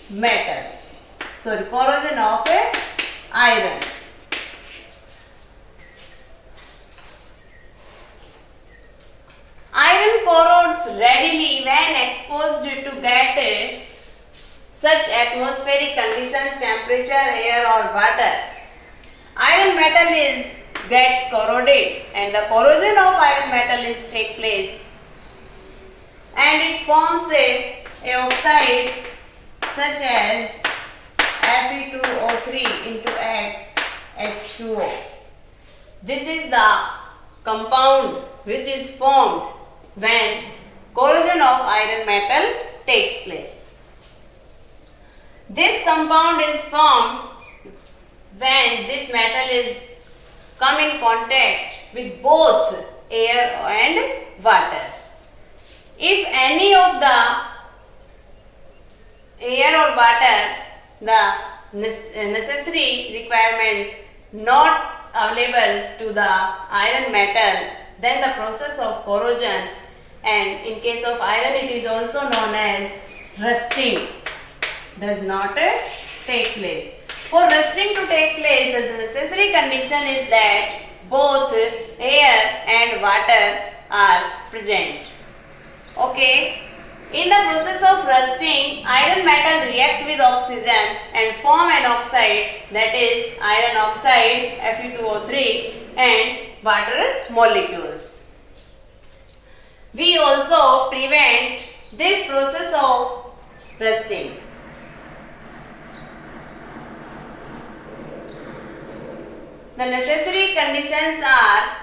metal. Sorry, corrosion of iron. Iron corrodes readily when exposed to get such atmospheric conditions, temperature, air or water. Iron metal gets corroded and the corrosion of iron metal take place and it forms a oxide such as Fe2O3 into X H2O. This is the compound which is formed when corrosion of iron metal takes place. This compound is formed when this metal is come in contact with both air and water. If any of the air or water, the necessary requirement not available to the iron metal, then the process of corrosion, and in case of iron it is also known as rusting, does not take place. For rusting to take place, the necessary condition is that both air and water are present. Okay. In the process of rusting, iron metal react with oxygen and form an oxide, that is iron oxide Fe2O3 and water molecules. We also prevent this process of rusting. The necessary conditions are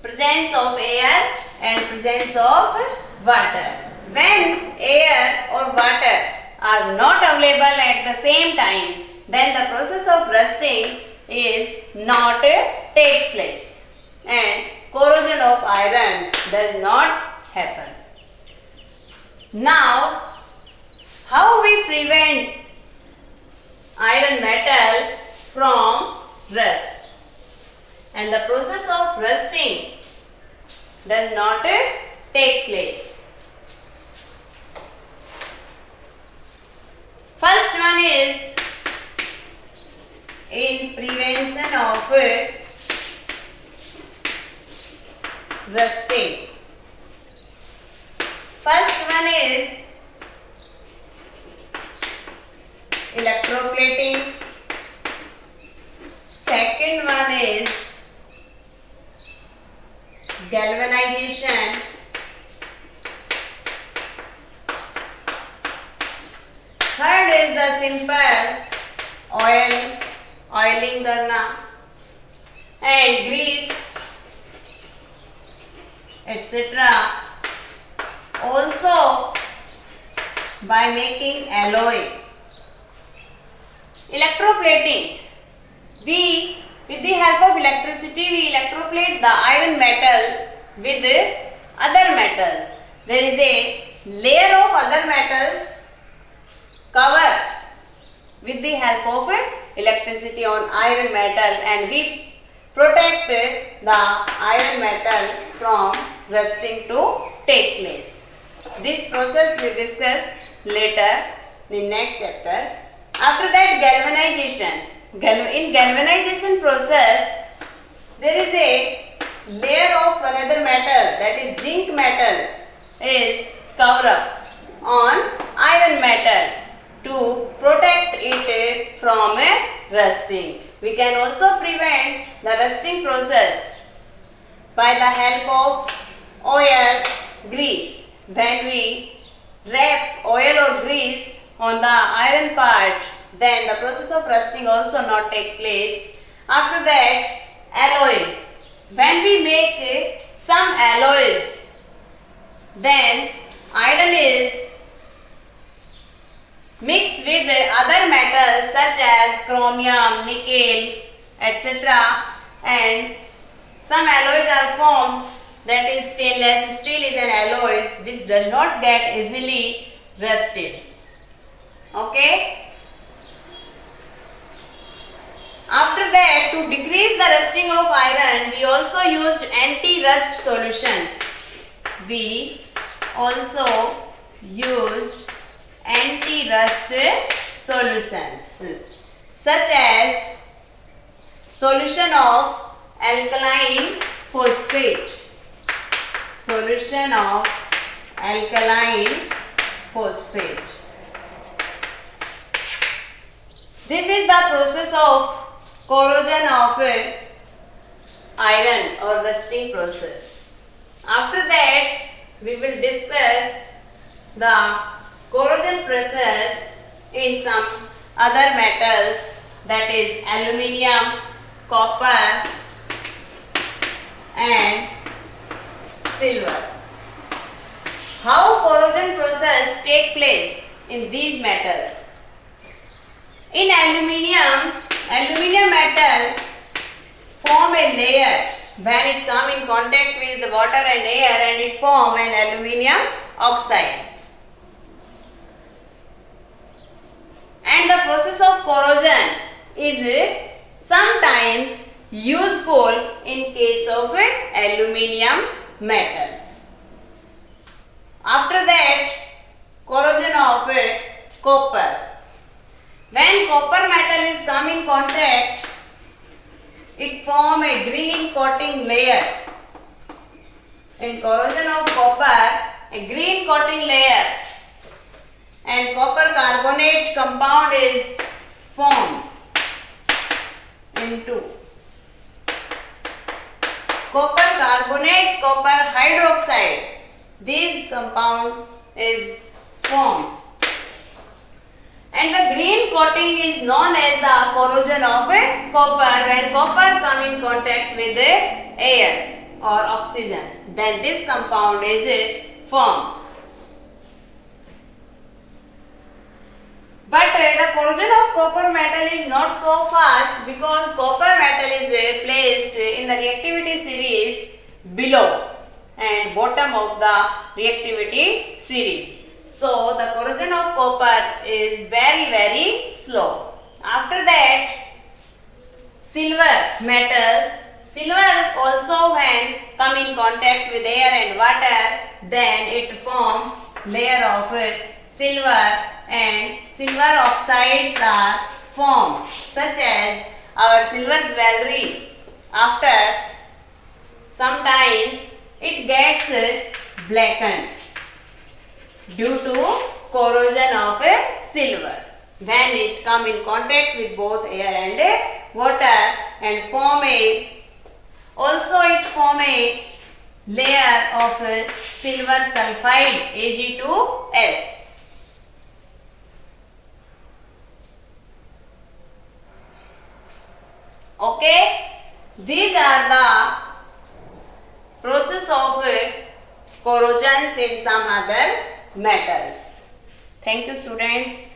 presence of air and presence of water. When air or water are not available at the same time, then the process of rusting is not take place and corrosion of iron does not happen. Now, how we prevent iron metal from rust? And the process of rusting does not take place. First one is in prevention of rusting. First one is electroplating. Second one is galvanization. Third is the simple oiling करना and grease etc. Also by making alloy. Electroplating. With the help of electricity, we electroplate the iron metal with other metals. There is a layer of other metals cover with the help of electricity on iron metal and we protect the iron metal from rusting to take place. This process we discuss later in next chapter. After that, galvanization. In galvanization process, there is a layer of another metal, that is zinc metal, is covered up on iron metal to protect it from rusting. We can also prevent the rusting process by the help of oil, grease. When we wrap oil or grease on the iron part, then the process of rusting also not take place. After that, alloys. When we make some alloys, then iron is mixed with other metals such as chromium, nickel, etc. and some alloys are formed, that is stainless steel is an alloy which does not get easily rusted. Okay. After that, to decrease the rusting of iron, we also used anti-rust solutions. We also used anti anti-rust solutions such as solution of alkaline phosphate. Solution of alkaline phosphate. This is the process of corrosion of iron or rusting process. After that, we will discuss the corrosion process in some other metals, that is aluminium, copper and silver. How corrosion process take place in these metals? In aluminium metal form a layer when it come in contact with the water and air, and it form an aluminium oxide. And the process of corrosion is sometimes useful in case of aluminium metal. After that, corrosion of copper. When copper metal is come in contact, it form a green coating layer. In corrosion of copper, a green coating layer and copper carbonate compound is formed into copper carbonate, copper hydroxide. This compound is formed. And the green coating is known as the corrosion of copper. When copper come in contact with air or oxygen, then this compound is formed. But the corrosion of copper metal is not so fast, because copper metal is placed in the reactivity series below and bottom of the reactivity series. So the corrosion of copper is very slow. After that, silver metal. Silver also when come in contact with air and water, then it form layer of silver, and silver oxides are formed, such as our silver jewelry. After sometimes it gets blackened due to corrosion of silver when it come in contact with both air and water, and form a layer of silver sulfide Ag2S. Okay, these are the process of corrosions in some other metals. Thank you, students.